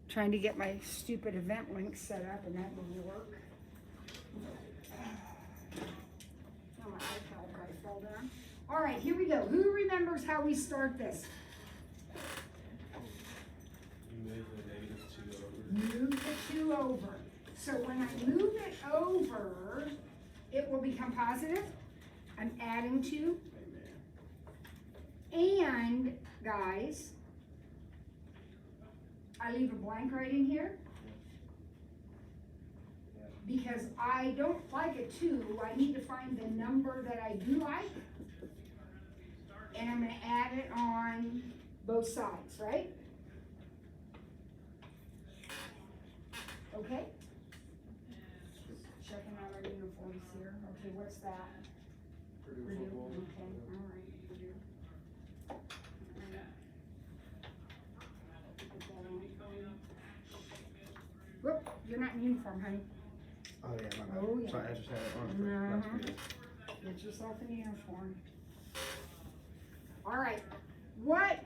Trying to get my stupid event link set up and that didn't work. Oh, my iPad probably fell down. All right, here we go. Who remembers how we start this? Move the 2 over. So when I move it over, it will become positive. I'm adding 2. And, guys, I leave a blank right in here because I don't like a 2. I need to find the number that I do like. And I'm going to add it on both sides, right? Okay? Checking out our uniforms here. Okay, what's that? Purdue. Okay, all right, Purdue. Whoop, you're not in uniform, honey. Oh yeah, my bad. Oh, yeah. So I just had it on for last video. Get yourself in uniform. All right, what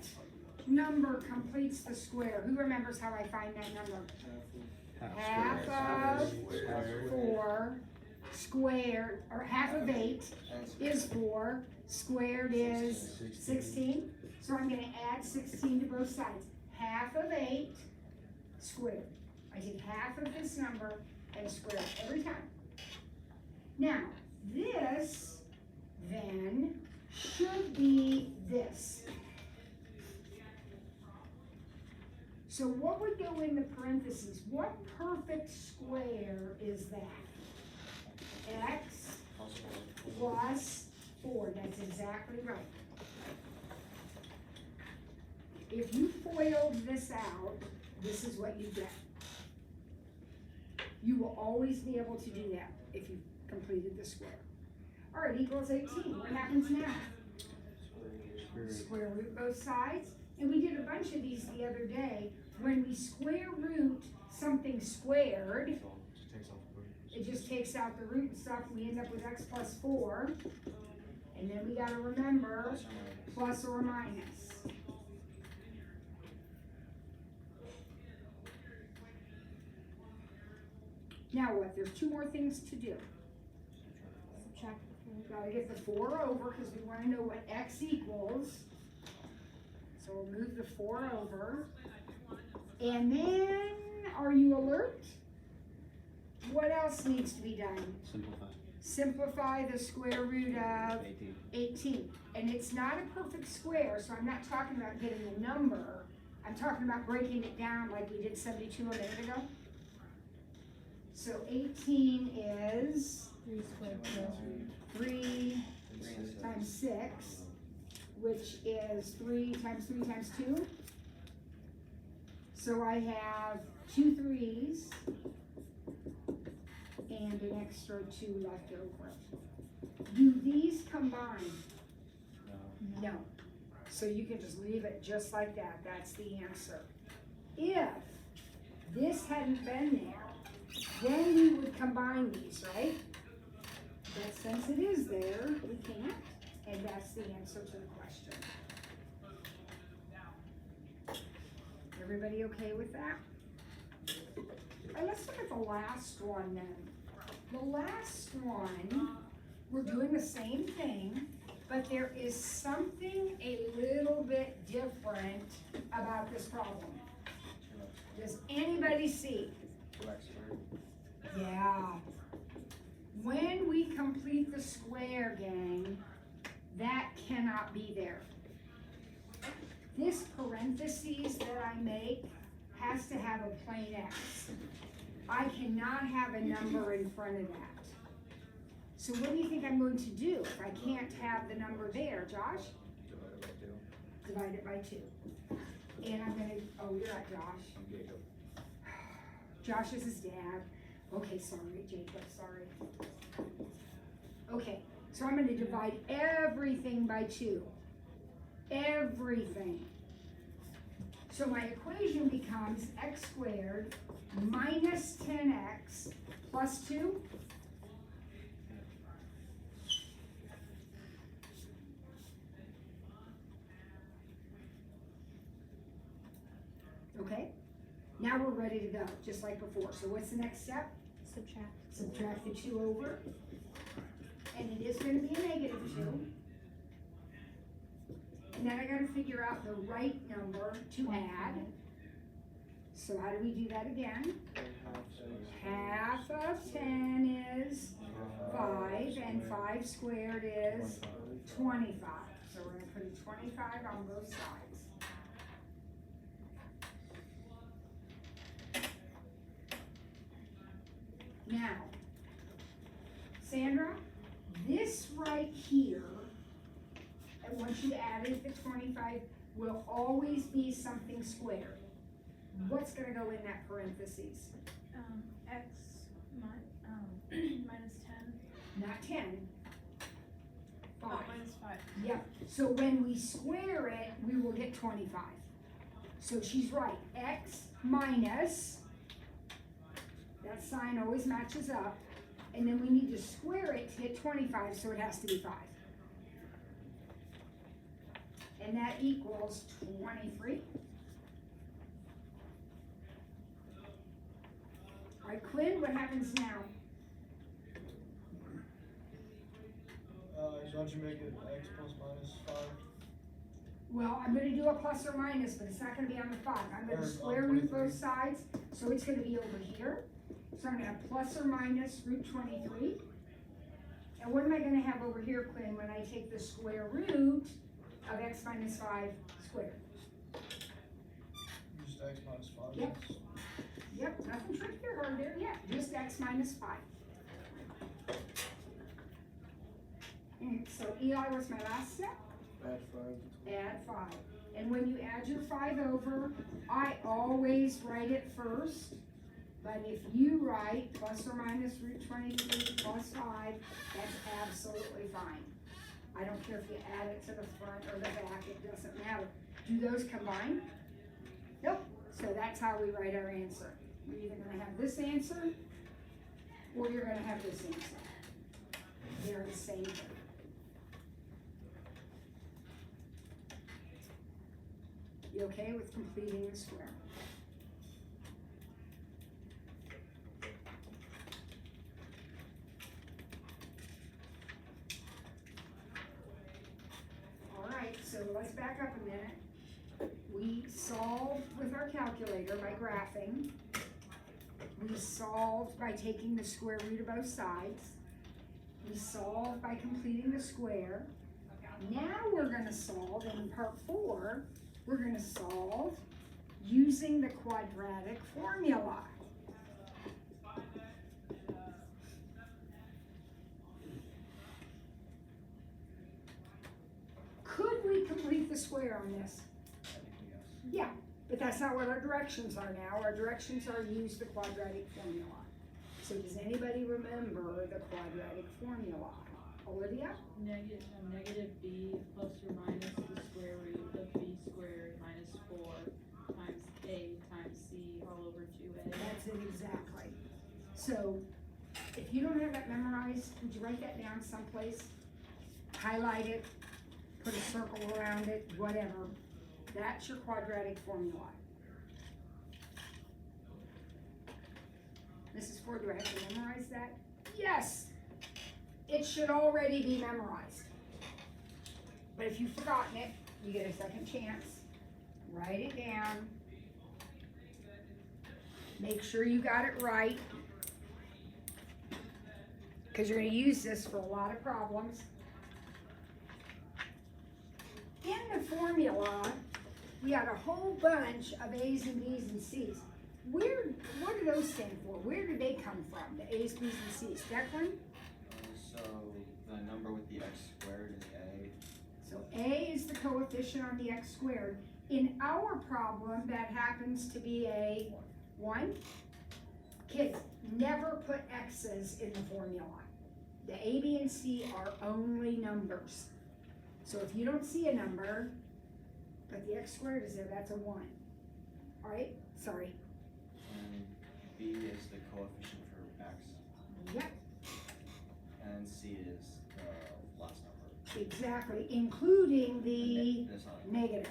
number completes the square? Who remembers how I find that number? Half of 4 squared, or half of 8 is 4, squared is 16. So I'm going to add 16 to both sides. Half of 8 squared. I take half of this number and square it every time. Now, this then should be this. So what would go in the parentheses? What perfect square is that? X plus 4. That's exactly right. If you FOILed this out, this is what you get. You will always be able to do that if you completed the square. All right, equals 18. What happens now? Square root both sides. And we did a bunch of these the other day. When we square root something squared, it just takes out the root and stuff. We end up with x plus 4. And then we got to remember plus or minus. Now what? There's 2 more things to do. Subtract. We've got to get the 4 over because we want to know what x equals. So we'll move the 4 over. And then, are you alert? What else needs to be done? Simplify. Simplify the square root of 18. And it's not a perfect square, so I'm not talking about getting a number. I'm talking about breaking it down like we did 72 a minute ago. So 18 is 3 squared plus 3 times 6, which is 3 times 3 times 2. So I have 2 3s and an extra 2 left over. Do these combine? No. So you can just leave it just like that. That's the answer. If this hadn't been there, then we would combine these, right? But since it is there, we can't, and that's the answer to the question. Everybody okay with that? All right, let's look at the last one then. The last one, we're doing the same thing, but there is something a little bit different about this problem. Does anybody see? Yeah. When we complete the square, gang, that cannot be there. This parentheses that I make has to have a plain X. I cannot have a number in front of that. So what do you think I'm going to do if I can't have the number there, Josh? Divide it by 2. And I'm gonna, oh, you're not Josh. Josh is his dad. Okay, sorry, Jacob, sorry. Okay, so I'm gonna divide everything by 2. Everything. So my equation becomes x squared minus 10x plus 2. Okay, Now we're ready to go, just like before. So what's the next step? Subtract. Subtract the 2 over. And it is going to be a negative 2. And then I got to figure out the right number to add. So how do we do that again? Half of 10 is 5, and 5 squared is 25. So we're going to put a 25 on both sides. Now, Sandra, this right here, I want you to add it to 25, will always be something squared. What's going to go in that parentheses? X minus 10. Not 10. 5. Oh, minus 5. Yep. So when we square it, we will get 25. So she's right. X minus, that sign always matches up. And then we need to square it to hit 25, so it has to be 5. And that equals 23. All right, Quinn, what happens now? Don't you make it x plus minus 5? Well, I'm gonna do a plus or minus, but it's not gonna be on the 5. I'm gonna square root both sides, so it's gonna be over here. So I'm gonna have plus or minus root 23. And what am I gonna have over here, Quinn, when I take the square root of x minus 5 squared? Just x minus 5. Yep. Yep, nothing tricky or hard there yet, just x minus 5. And so Eli, what's my last step? Add 5. Add 5. And when you add your 5 over, I always write it first. But if you write plus or minus root 23 plus 5, that's absolutely fine. I don't care if you add it to the front or the back, it doesn't matter. Do those combine? Nope. So that's how we write our answer. You're either going to have this answer, or you're going to have this answer. They're the same thing. You okay with completing the square? All right, so let's back up a minute. We solved with our calculator by graphing. We solved by taking the square root of both sides. We solved by completing the square. Now we're going to solve in part 4. We're going to solve using the quadratic formula. Could we complete the square on this? Yeah, but that's not what our directions are now. Our directions are use the quadratic formula. So does anybody remember the quadratic formula? Olivia? Negative b plus or minus the square root of b squared minus 4 times a times c all over 2a. That's it exactly. So if you don't have that memorized, would you write that down someplace? Highlight it, put a circle around it, whatever. That's your quadratic formula. Mrs. Ford, do I have to memorize that? Yes! It should already be memorized. But if you've forgotten it, you get a second chance. Write it down. Make sure you got it right, because you're going to use this for a lot of problems. In the formula, we got a whole bunch of A's and B's and C's. What do those stand for? Where did they come from, the A's, B's, and C's? Declan? So the number with the x squared is a. So A is the coefficient on the x squared. In our problem, that happens to be a 1. Kids, never put x's in the formula. The A, B, and C are only numbers. So if you don't see a number, but the x squared is there, that's a 1. All right, sorry. And b is the coefficient for x. Yep, And c is the last number. exactly, including the This one. negative.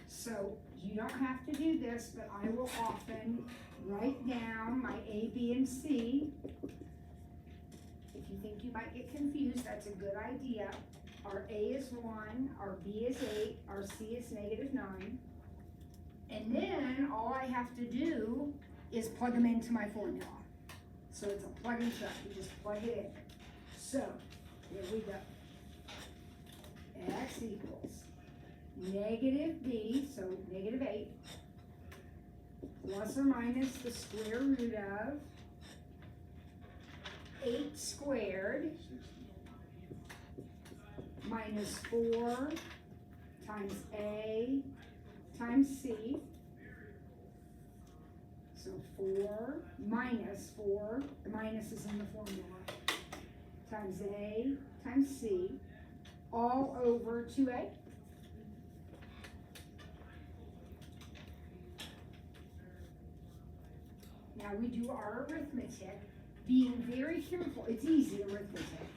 So You don't have to do this, but I will often write down my A, B, and C. If you think you might get confused, that's a good idea. Our A is 1, our B is 8, our C is -9. And then all I have to do is plug them into my formula. So it's a plug and plug, you just plug it in. So, here we go. X equals -b, so -8, plus or minus the square root of 8 squared minus 4 times A times C. So 4 minus 4, the minus is in the formula, times A times C, all over 2A. Now we do our arithmetic, being very careful. It's easy arithmetic,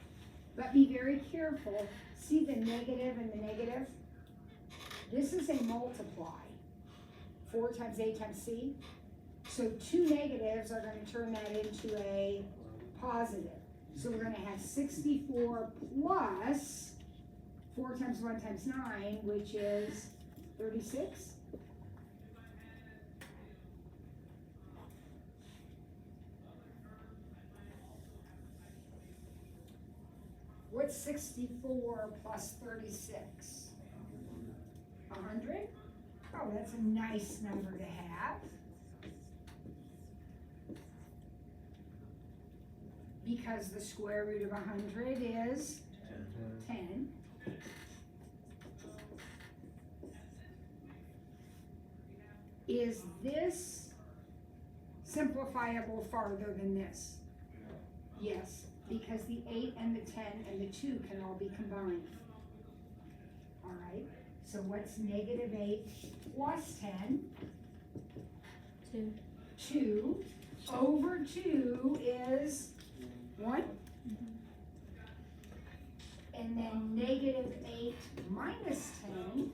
but be very careful. See the negative and the negative? This is a multiply. 4 times A times C. So 2 negatives are going to turn that into a positive. So we're going to have 64 plus 4 times 1 times 9, which is 36. What's 64 plus 36? 100? Oh, that's a nice number to have. Because the square root of 100 is 10. Is this simplifiable farther than this? Yes, because the 8 and the 10 and the 2 can all be combined. All right, so what's -8 plus 10? 2. 2 over 2 is 1. And then -8 minus 10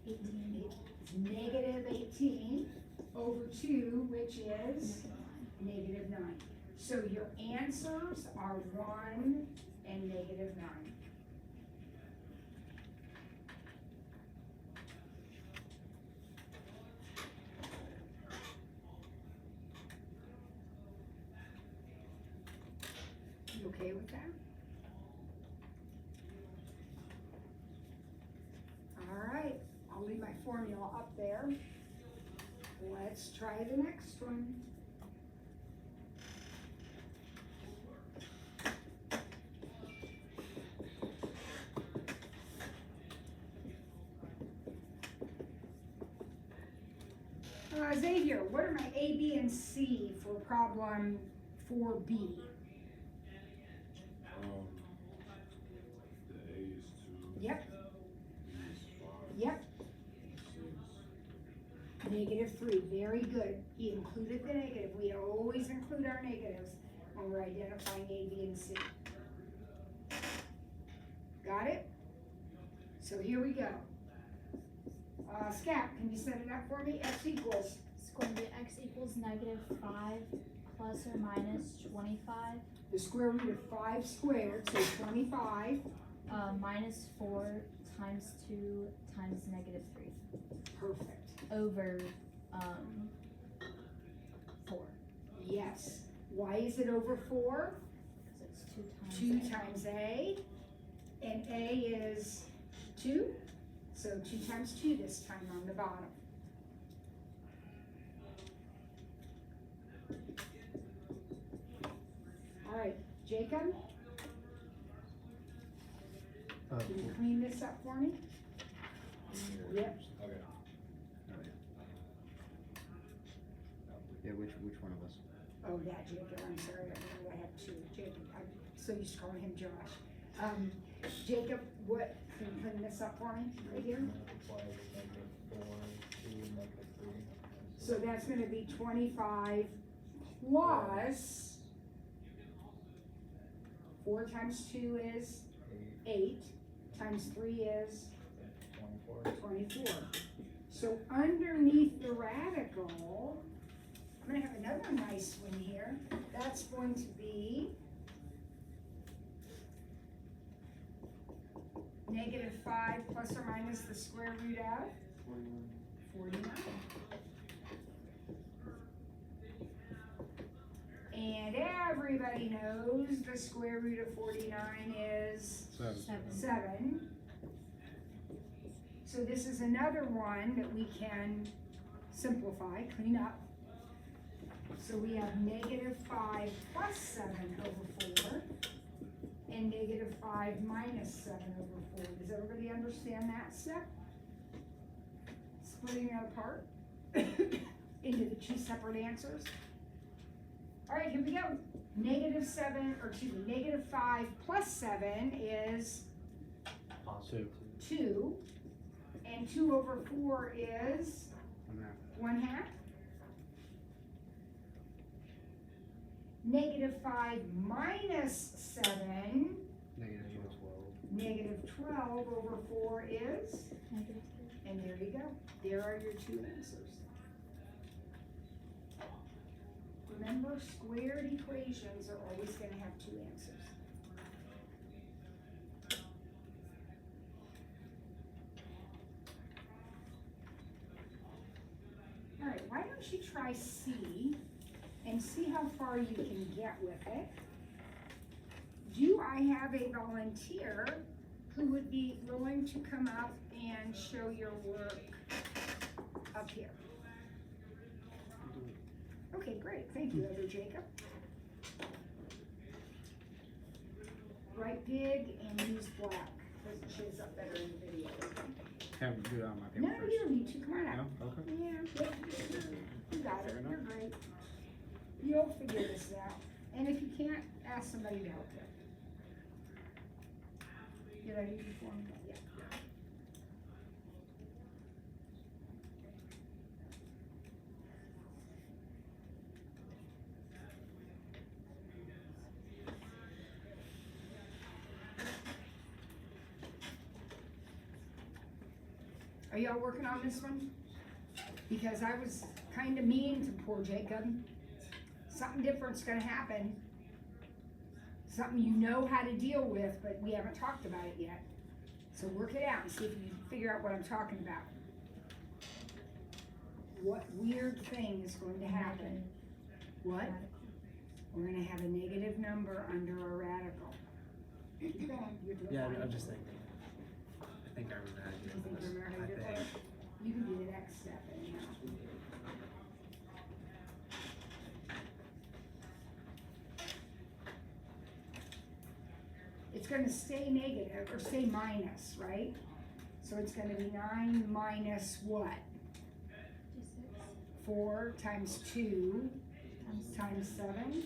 is -18 over 2, which is -9. So your answers are 1 and -9. You okay with that? All right, I'll leave my formula up there. Let's try the next one. Xavier, what are my A, B, and C for problem 4B? The A is 2. Yep, B is 5. yep. -3, very good. He included the negative. We always include our negatives when we're identifying A, B, and C. Got it? So here we go. Scap, can you set it up for me? X equals. It's going to be x equals -5 plus or minus 25 The square root of 5 squared, so 25. minus 4 times 2 times -3 Perfect. over 4. Yes. Why is it over 4? Because it's 2 2 times times A, and A is 2, so 2 times 2 this time on the bottom. All right, Jacob, can you clean this up for me? Yep. Okay. Yeah, which one of us? Oh, that Jacob, I'm sorry, I have 2. Jacob, I'm so used to calling him Josh. Jacob, what, can you clean this up for me, right here? Multiply with -4 to -3. So that's gonna be 25 plus 4 times 2 is 8, times 3 is 24. 24. So underneath the radical, I'm gonna have another nice one here. That's going to be -5 plus or minus the square root of 49. And everybody knows the square root of 49 is 7. So this is another one that we can simplify, clean up. So we have -5 plus 7 over 4 and -5 minus 7 over 4. Does everybody understand that step? Splitting that apart into the two separate answers. All right, here we go. -5 plus 7 is 2. And 2 over 4 is 1/2. -5 minus 7, -12 over 4 is, and there you go. There are your two answers. Remember, squared equations are always going to have two answers. All right, why don't you try C and see how far you can get with it? Do I have a volunteer who would be willing to come up and show your work up here? Okay, great, thank you, Elder Jacob. Write big and use black, because it shows up better in the video. Have to do it on my paper No, first. you don't need to, come on No? up. Okay. Yeah, you got it, Fair enough. you're great. You'll figure this out, and if you can't, ask somebody to help you. Did I use your form? Yeah. Are y'all working on this one? Because I was kind of mean to poor Jacob. Something different's gonna happen. Something you know how to deal with, but we haven't talked about it yet. So work it out and see if you can figure out what I'm talking about. What weird thing is going to happen? What? We're gonna have a negative number under a radical. Go on, you're doing Yeah, fine. I'm just thinking. I think I remember how to You do think this. you remember how to do I it? think. You can do the next step anyhow. It's gonna stay negative, or stay minus, right? So it's gonna be 9 minus what? 4 times 2 times 7.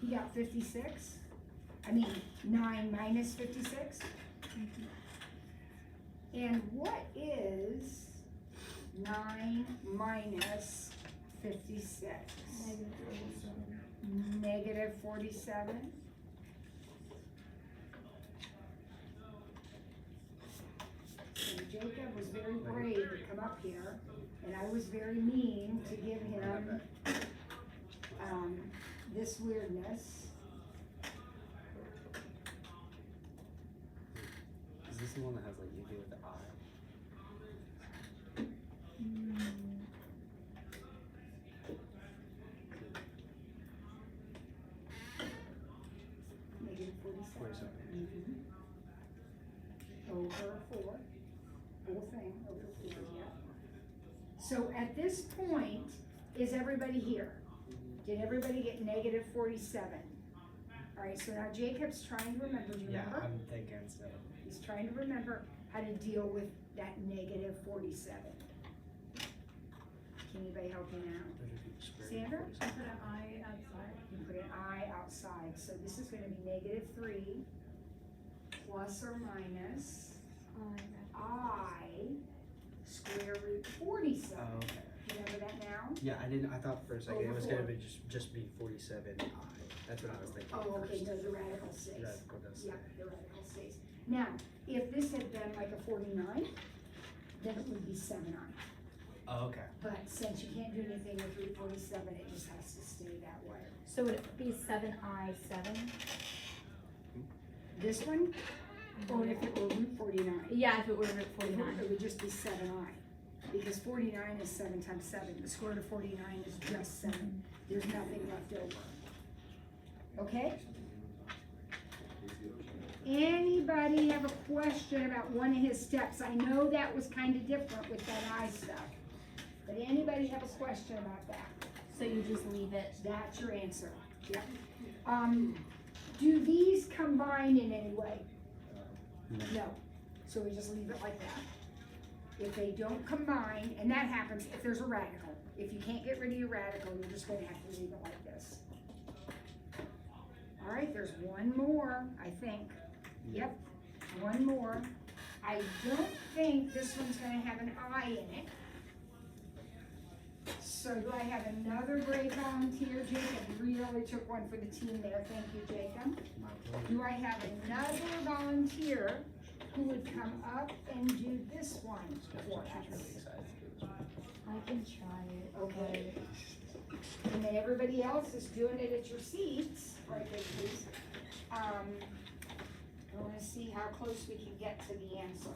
He got 56. I mean, 9 minus 56. And what is 9 minus 56? Negative 47. So Jacob was very brave to come up here, and I was very mean to give him this weirdness. Is this the one that has like you do with the eye? Negative 47. 47. Over 4. Whole thing over 4, yeah. So at this point, is everybody here? Did everybody get negative 47? All right, so now Jacob's trying to remember, do you Yeah, remember? I'm thinking so. He's trying to remember how to deal with that negative 47. Can anybody help him out? Sandra? I put an I outside. You put an I outside, so this is gonna be negative 3 plus or minus I square root 47. Oh, okay. Remember that now? Yeah, I thought for a second it Over was gonna four. be just be 47I. That's what I was thinking Oh, okay, first. no, the radical stays. Radical does Yeah, stay. the radical stays. Now, if this had been like a 49, then it would be 7I. Oh, okay. But since you can't do anything with root 47, it just has to stay that way. So would it be 7I7? This one, or if it were root 49, Yeah, if it were root 49. it would just be 7I. Because 49 is 7 times 7. The square root of 49 is just 7. There's nothing left over. Okay? Anybody have a question about one of his steps? I know that was kind of different with that I stuff. But anybody have a question about that? So you just leave it. That's your answer. Yep. Do these combine in any way? No. So we just leave it like that. If they don't combine, and that happens if there's a radical. If you can't get rid of your radical, you're just gonna have to leave it like this. All right, there's one more, I think. Yep, one more. I don't think this one's gonna have an I in it. So do I have another great volunteer? Jacob really took one for the team there. Thank you, Jacob. My pleasure. Do I have another volunteer who would come up and do this one for She's really us? excited to do this. I can try it. Okay. And then everybody else is doing it at your seats, right there, please. I wanna see how close we can get to the answer.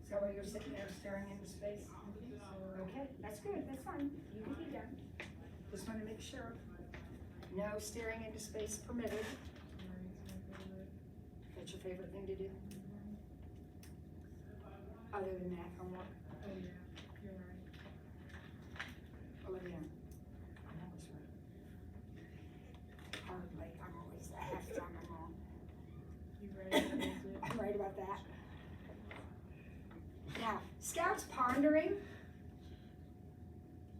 Is that why you're sitting there staring into space? Okay, that's good, that's fine, you can be done. Just wanna make sure. No staring into space permitted. That's your favorite thing to do? Other than math homework? Oh, yeah, you're right. Olivia, I'm always right. Hardly, I'm always, half the time I'm wrong. You ready to use it? I'm right about that. Now, Scout's pondering.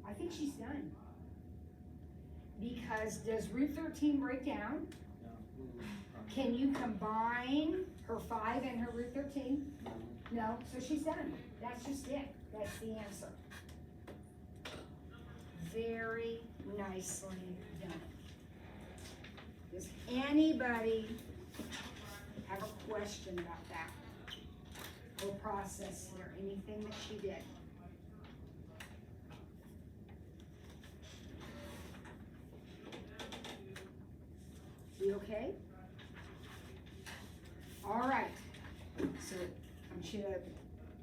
I think she's done. Because does root 13 break down? Can you combine her 5 and her root 13? No, so she's done. That's just it. That's the answer. Very nicely done. Does anybody have a question about that? Or process here, anything that she did? You okay? All right, so I'm sure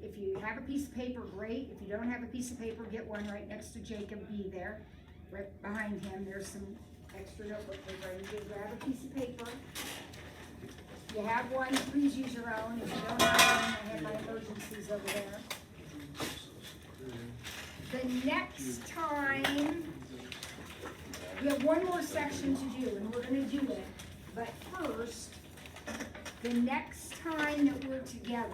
if you have a piece of paper, great. If you don't have a piece of paper, get one right next to Jacob B there. Right behind him, there's some extra notebook paper. You can grab a piece of paper. If you have one, please use your own. If you don't have one, I have my emergencies over there. The next time, we have one more section to do, and we're gonna do it. But first, the next time that we're together,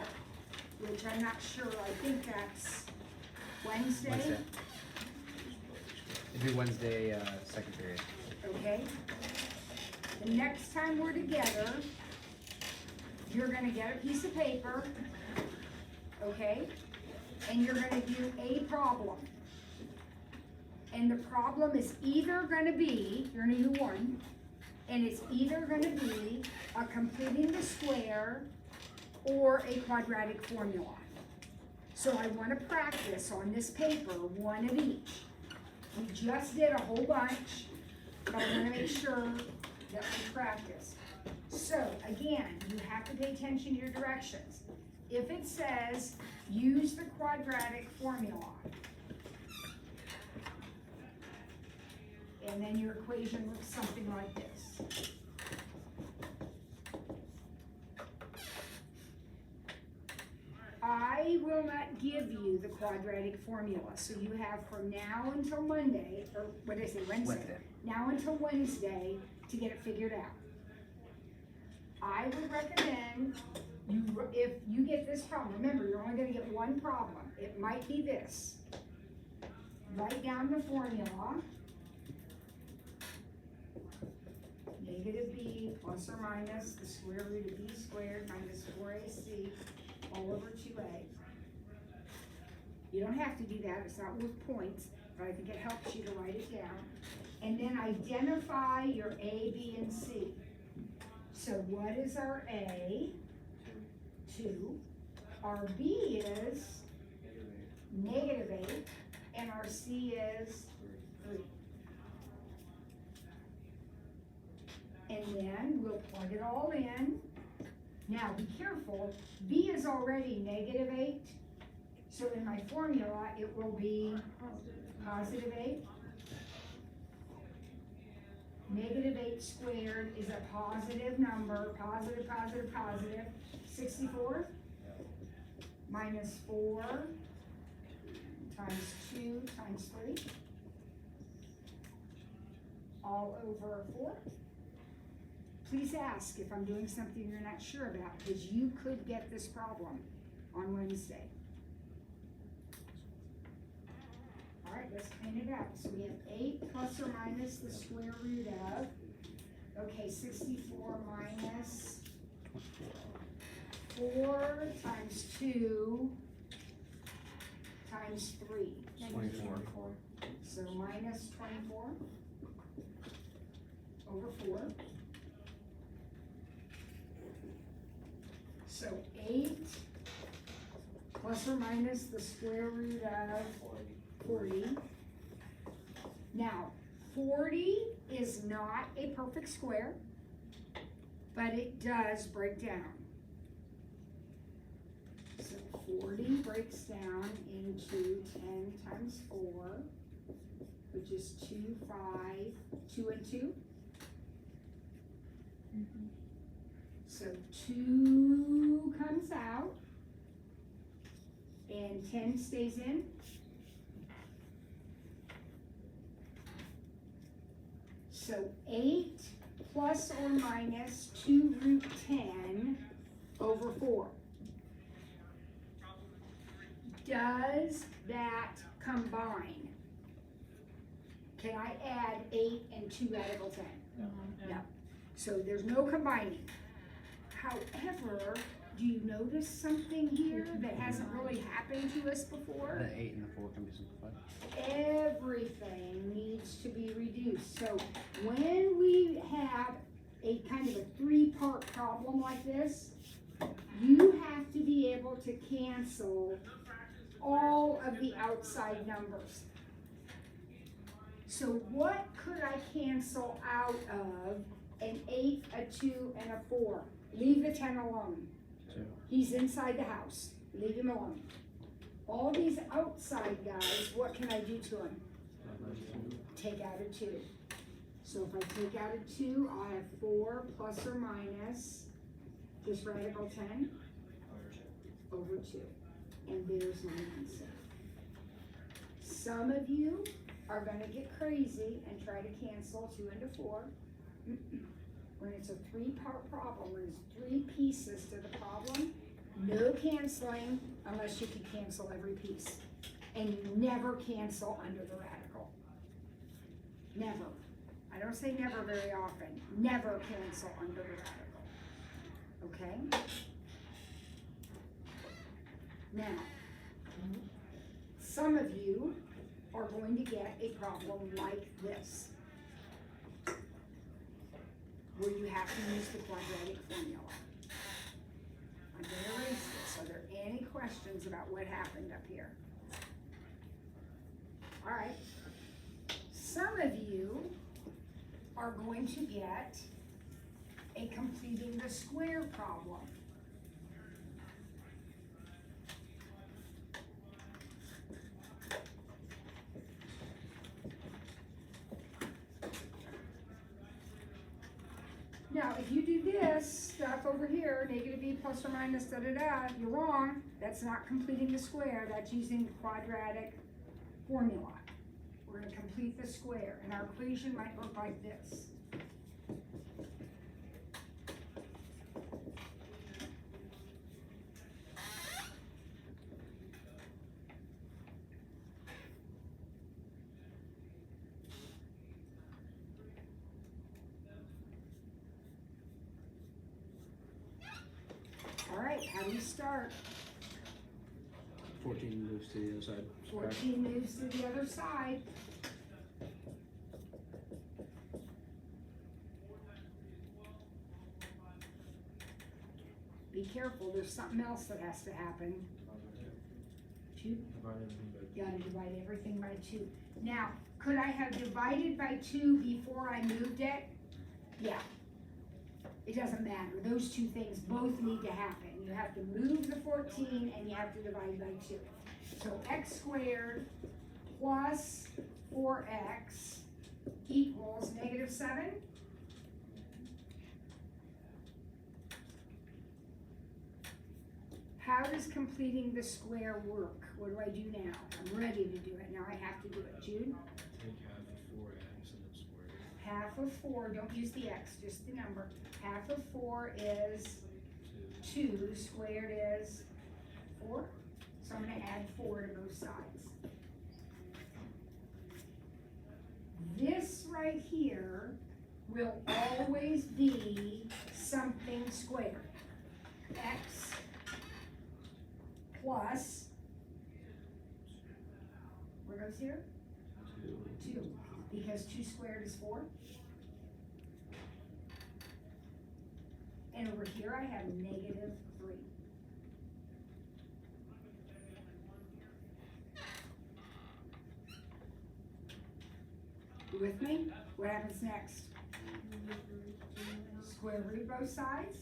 which I'm not sure, I think that's Wednesday, Wednesday. It'd be Wednesday, second period. okay? The next time we're together, you're gonna get a piece of paper, okay? And you're gonna do a problem. And the problem is either gonna be, you're gonna do one, and it's either gonna be a completing the square or a quadratic formula. So I wanna practice on this paper, one of each. We just did a whole bunch, but I wanna make sure that we practice. So again, you have to pay attention to your directions. If it says, use the quadratic formula, and then your equation looks something like this. quadratic formula. So you have from now until Monday, or what did I say, Wednesday? Wednesday. Now until Wednesday to get it figured out. I would recommend you, if you get this problem, remember, you're only gonna get one problem. It might be this. Write down the formula. Negative b plus or minus the square root of b squared minus 4ac all over 2a. You don't have to do that, it's not worth points, but I think it helps you to write it down. And then identify your a, b, and c. So what is our a? 2. Our b is negative 8, and our c is 3. And then we'll plug it all in. Now be careful, b is already negative 8, so in my formula it will be positive 8. Negative 8 squared is a positive number, positive, positive, positive. 64 minus 4 times 2 times 3 all over 4. Please ask if I'm doing something you're not sure about, because you could get this problem on Wednesday. All right, let's clean it out. So we have 8 plus or minus the square root of, okay, 64 minus 4 times 2 times 3. 24. So minus 24 over 4. So 8 plus or minus the square root of 40. Now, 40 is not a perfect square, but it does break down. So 40 breaks down into 10 times 4, which is 2, 5, 2 and 2. So 2 comes out, and 10 stays in. So 8 plus or minus 2 root 10 over 4. Does that combine? Can I add 8 and 2 radical 10? No. So there's no combining. However, do you notice something here that hasn't really happened to us before? The 8 and the 4 can be simplified. Everything needs to be reduced. So when we have a kind of a 3-part problem like this, you have to be able to cancel all of the outside numbers. So what could I cancel out of an 8, a 2, and a 4? Leave the 10 alone. 2. He's inside the house. Leave him alone. All these outside guys, what can I do to him? Take out a 2. So if I take out a 2, I'll have 4 plus or minus this radical 10 over 2. And there's my answer. Some of you are going to get crazy and try to cancel 2 into 4. When it's a 3-part problem, when there's 3 pieces to the problem, no canceling unless you can cancel every piece. And you never cancel under the radical. Never. I don't say never very often. Never cancel under the radical. Okay? Now, some of you are going to get a problem like this, where you have to use the quadratic formula. I'm going to erase this. Are there any questions about what happened up here? All right. Some of you are going to get a completing the square problem. Now, if you do this stuff over here, negative b plus or minus da-da-da, you're wrong. That's not completing the square, that's using the quadratic formula. We're gonna complete the square, and our equation might look like this. All right, how do you start? 14 moves to the other side. 14 moves to the other side. Be careful, there's something else that has to happen. 2? You gotta divide everything by 2. Now, could I have divided by 2 before I moved it? Yeah. It doesn't matter, those two things both need to happen. You have to move the 14 and you have to divide by 2. So x squared plus 4x equals negative 7. How does completing the square work? What do I do now? I'm ready to do it. Now I have to do it. Jude? Take half of 4x and then square it. Half of 4, don't use the x, just the number. Half of 4 is 2, squared is 4. So I'm gonna add 4 to both sides. This right here will always be something squared. X plus, what goes here? 2, because 2 squared is 4. And over here I have negative 3. You with me? What happens next? Square root both sides.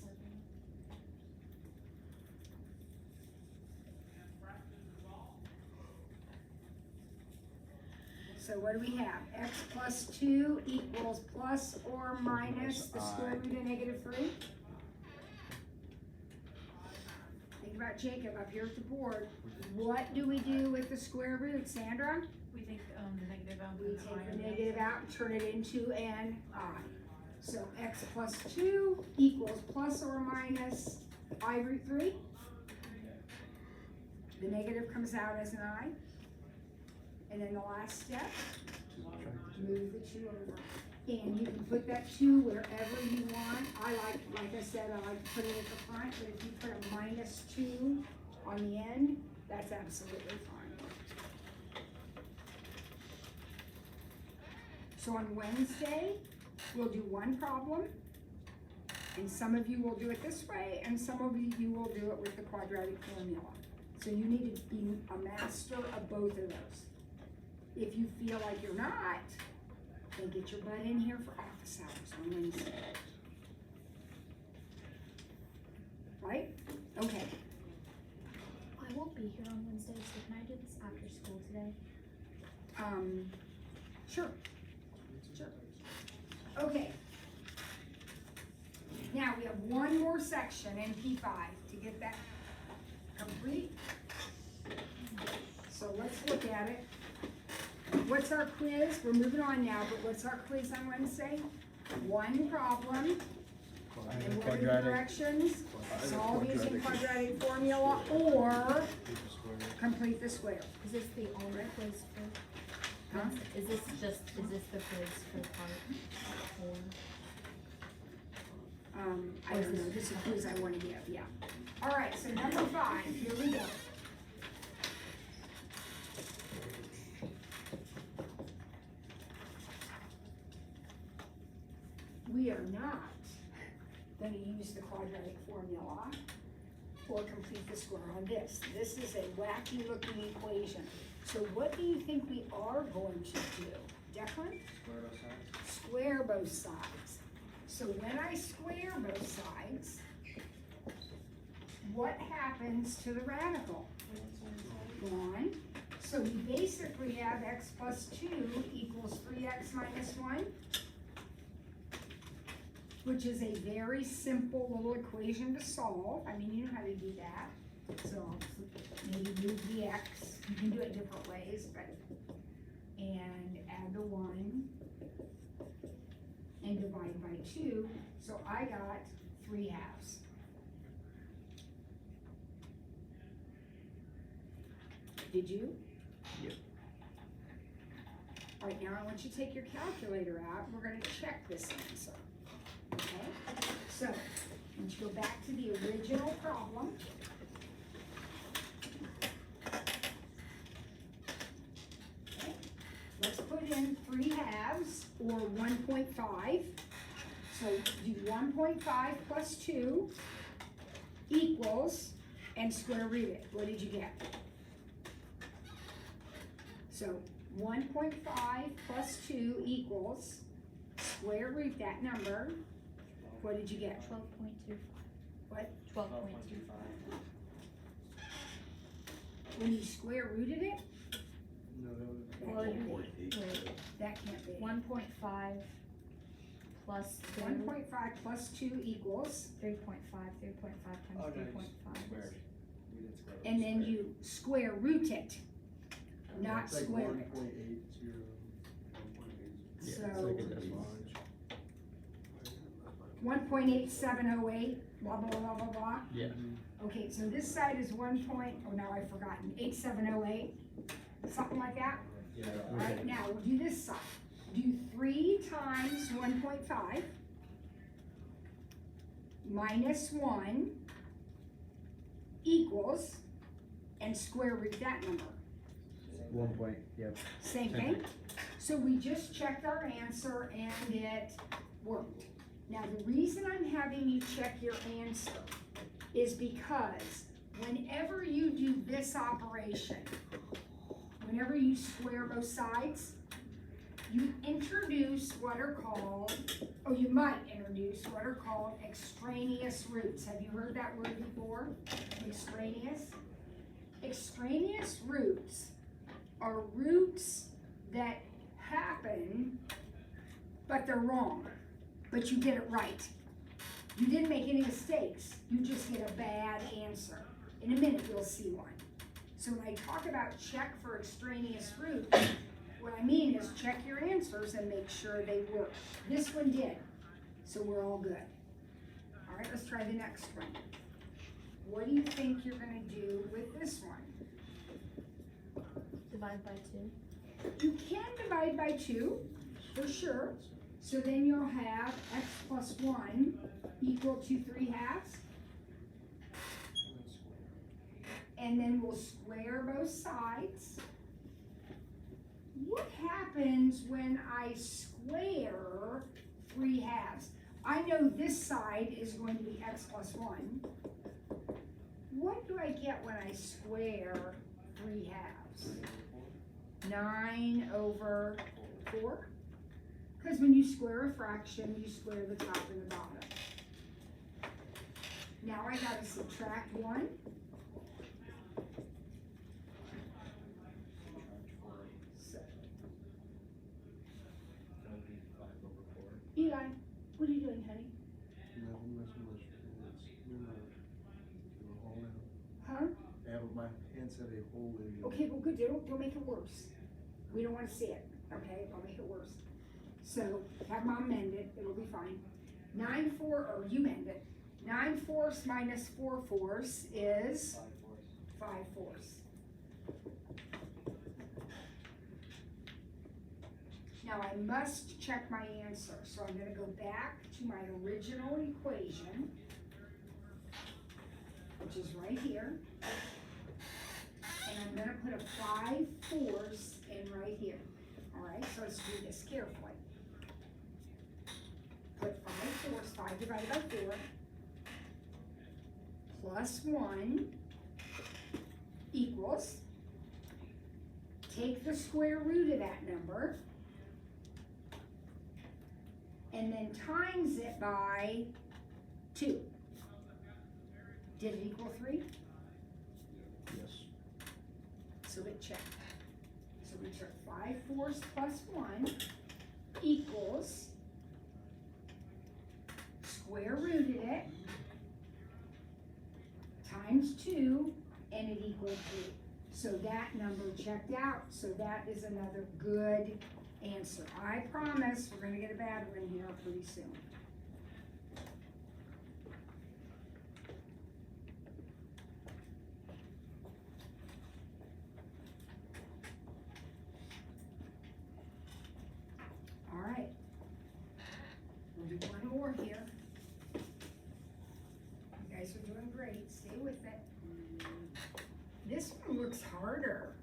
So what do we have? X plus 2 equals plus or minus the square root of negative 3. Think about Jacob up here at the board. What do we do with the square root, Sandra? We take the negative out. We take the negative out and turn it into an I. So x plus 2 equals plus or minus I root 3. The negative comes out as an I. And then the last step, move the 2 over. And you can put that 2 wherever you want. Like I said, I like to put it at the front, but if you put a minus 2 on the end, that's absolutely fine. So on Wednesday, we'll do one problem, and some of you will do it this way, and some of you will do it with the quadratic formula. So you need to be a master of both of those. If you feel like you're not, then get your butt in here for office hours on Wednesday. Right? Okay. I won't be here on Wednesday, so can I do this after school today? Sure. Sure. Okay. Now we have one more section in P5 to get that complete. So let's look at it. What's our quiz? We're moving on now, but what's our quiz on Wednesday? One problem. And what are the directions? Solve using quadratic formula or complete the square. Is this the only quiz for? Huh? Is this the quiz for part 4? I don't know, this is a quiz I want to give, yeah. All right, so number 5, here we go. We are not going to use the quadratic formula or complete the square on this. This is a wacky looking equation. So what do you think we are going to do? Declan? Square both sides. Square both sides. So when I square both sides, what happens to the radical? Gone. So we basically have x plus 2 equals 3x minus 1. which is a very simple little equation to solve. I mean, you know how to do that. So I'll maybe move the x. You can do it different ways, but, and add the 1 and divide by 2. So I got 3 halves. Did you? Yep. All right, now I want you to take your calculator out. We're gonna check this answer. Okay? So, I want you to go back to the original problem. Okay, let's put in 3 halves, or 1.5. So do 1.5 plus 2 equals, and square root it. What did you get? So 1.5 plus 2 equals, square root that number. What did you get? 12.25. What? 12.25. When you square rooted it? No, that was. Well, That can't be. wait, That can't be. 1.5 plus 2. 1.5 plus 2 equals, 3.5. 3.5 Oh, times no, 3.5. Squared. We did square. and then you square root it, not It's like square it. 1.80. Yeah, So- it's like a decimal. 1.8708, blah, blah, blah, blah, blah. Yeah. Okay, so this side is now I've forgotten, 8708, something like that. Yeah. All right, now we'll do this side. Do 3 times 1.5 minus 1 equals, and square root that number. 1 point, yep. Same Same thing? thing. So we just checked our answer and it worked. Now, the reason I'm having you check your answer is because whenever you do this operation, whenever you square both sides, you introduce what are called, or you might introduce what are called extraneous roots. Have you heard that word before? Extraneous? Extraneous roots are roots that happen, but they're wrong. But you get it right. You didn't make any mistakes. You just get a bad answer. In a minute, you'll see one. So when I talk about check for extraneous roots, what I mean is check your answers and make sure they work. This one did, so we're all good. All right, let's try the next one. What do you think you're gonna do with this one? Divide by 2. You can divide by 2, for sure. So then you'll have x plus 1 equal to 3 halves. And then we'll square both sides. What happens when I square 3 halves? I know this side is going to be x plus 1. What do I get when I square 3 halves? 9 over 4? Because when you square a fraction, you square the top and the bottom. Now I gotta subtract 1. So, That would be 5 over 4. Eli, what are you doing, honey? Huh? I have my hand set a hole in. Okay, well, good, don't make it worse. We don't wanna see it, okay? Don't make it worse. So, have mom mend it, it'll be fine. you mend it. 9/4 minus 4/4 is 5/4. Now I must check my answer, so I'm gonna go back to my original equation, which is right here. And I'm gonna put a 5/4 in right here. All right, so let's do this carefully. Put 5/4, 5 divided by 4, plus 1 equals, take the square root of that number, and then times it by 2. Did it equal 3? Yes. So it checked. So we took 5/4 plus 1 equals square rooted it, times 2, and it equaled 3. So that number checked out, so that is another good answer. I promise we're gonna get a bad one here pretty soon. All right. We'll do one more here. You guys are doing great, stay with it. This one looks harder.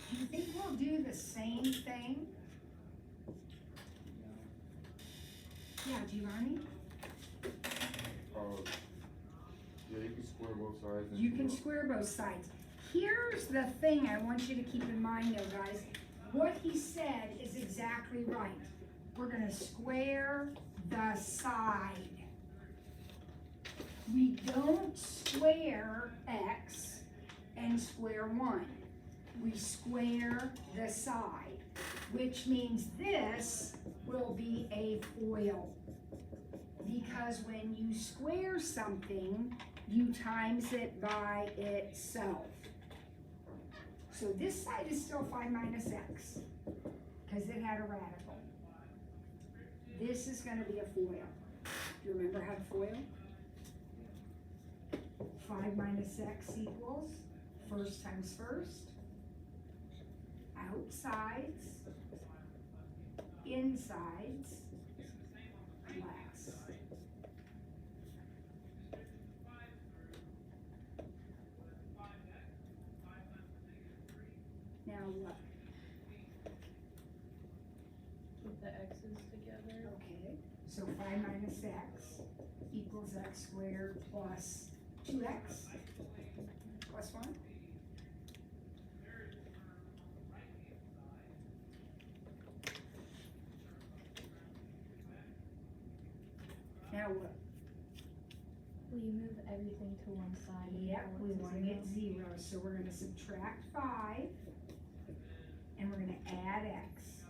Do you think we'll do the same thing? Yeah, Giovanni? Yeah, you can square both sides. and You do can it. square both sides. Here's the thing I want you to keep in mind though, guys. What he said is exactly right. We're gonna square the side. We don't square x and square 1. We square the side, which means this will be a FOIL. Because when you square something, you times it by itself. So this side is still 5 minus x, because it had a radical. This is gonna be a FOIL. Do you remember how to FOIL? 5 minus x equals first times first, outsides, insides, last. Now what? Put the x's together. Okay, so 5 minus x equals x squared plus 2x plus 1. Now what? Will you move everything to one side? and Yep, go we to wanna get 0, so we're gonna subtract 5, and we're gonna add x.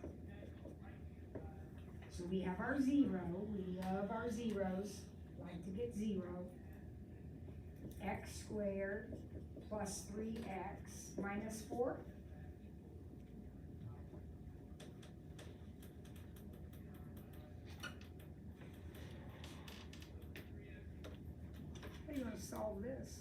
So we have our 0, we love our zeros, like to get 0. X squared plus 3x minus 4. How do you wanna solve this?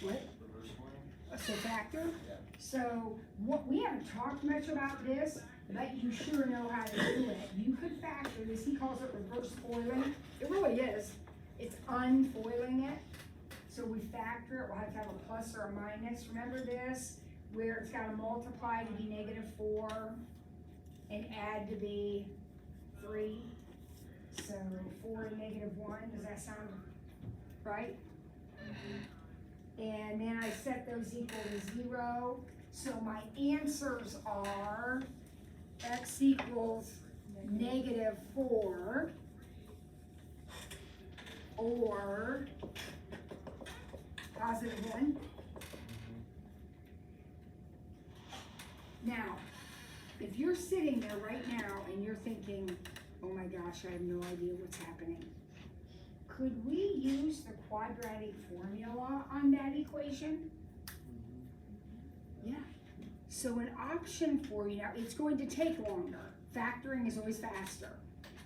What? Reverse one? So factor? Yeah. So, what, we haven't talked much about this, but you sure know how to do it. You could factor this, he calls it reverse foiling. It really is. It's unfoiling it. So we factor it, we'll have to have a plus or a minus. Remember this, where it's gotta multiply to be -4 and add to be 3. So 4 and -1, does that sound right? And then I set those equal to 0. So my answers are x equals -4 or +1. Now, if you're sitting there right now and you're thinking, oh my gosh, I have no idea what's happening. Could we use the quadratic formula on that equation? Yeah. So an option for you, now it's going to take longer. Factoring is always faster.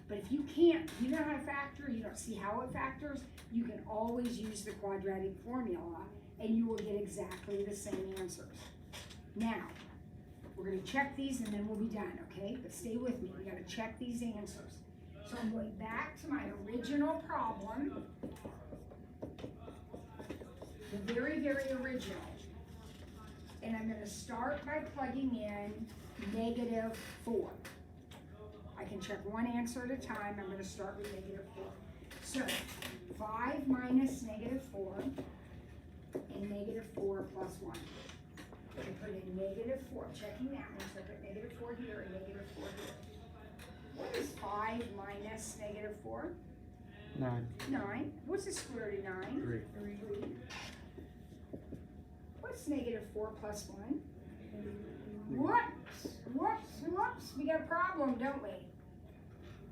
But if you can't, you know how to factor, you don't see how it factors, you can always use the quadratic formula and you will get exactly the same answers. Now, we're gonna check these and then we'll be done, okay? But stay with me, we gotta check these answers. So I'm going back to my original problem. The very, very original. And I'm gonna start by plugging in -4. I can check one answer at a time. I'm gonna start with -4. So 5 minus -4 and -4 plus 1. I put in -4, checking that one, so I put -4 here and -4 here. What is 5 minus -4? 9. 9. What's the square root of 9? 3. 3. What's -4 plus 1? Whoops, we got a problem, don't we?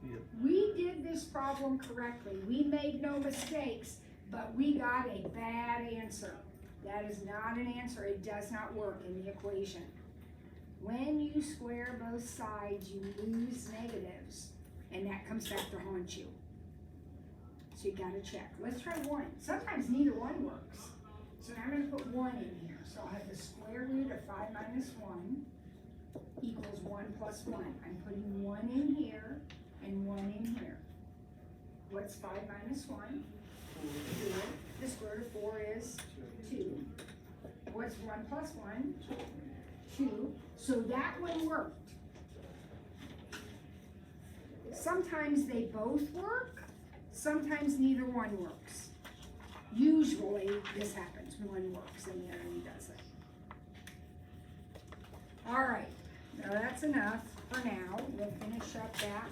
Yep. We did this problem correctly, we made no mistakes, but we got a bad answer. That is not an answer, it does not work in the equation. When you square both sides, you lose negatives, and that comes back to haunt you. So you gotta check. Let's try 1. Sometimes neither one works. So now I'm gonna put 1 in here. So I'll have the square root of 5 minus 1 equals 1 plus 1. I'm putting 1 in here and 1 in here. What's 5 minus 1? 4. The square root of 4 is 2. What's 1 plus 1? 2. So that one worked. Sometimes they both work, sometimes neither one works. Usually this happens, one works and the other one doesn't. All right, now that's enough for now. We'll finish up that.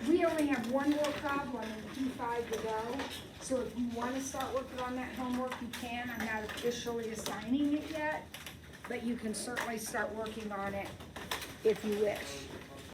We only have one more problem in P5 to go. So if you want to start working on that homework, you can. I'm not officially assigning it yet, but you can certainly start working on it if you wish.